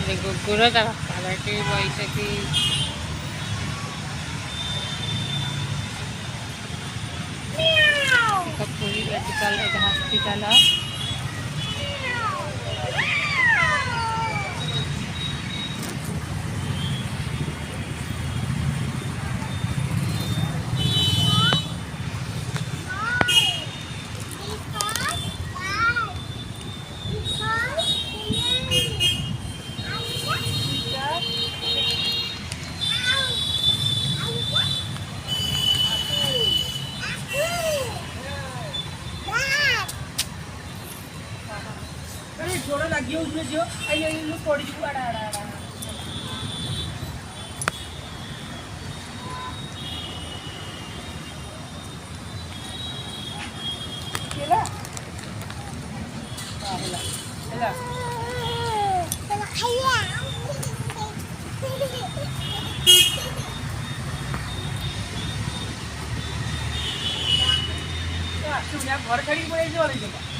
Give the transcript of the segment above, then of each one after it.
गुगुर ता बापाटी बैठी पूरी मेडिकल एक हॉस्पिटल जोड़ा लगी हो उसमें जो आई लोग पड़ी जी आड़ा आड़ा आड़ा केला हेला हेला सुनिया घर खड़ी पड़े जो वाली जगह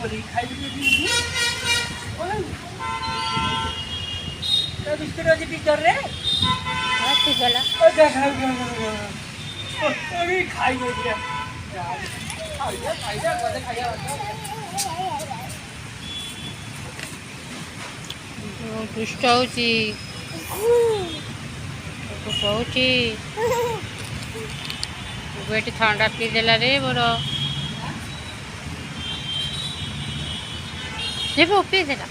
बोली खाई भी दी बोल तो बिस्तर आज टीचर रे हां ठीक गला ओ जा अभी खाई गई क्या खाइया गले खाइया दुष्ट होची कौची बेटी ठंडा पी देला रे मोर देखो पी देला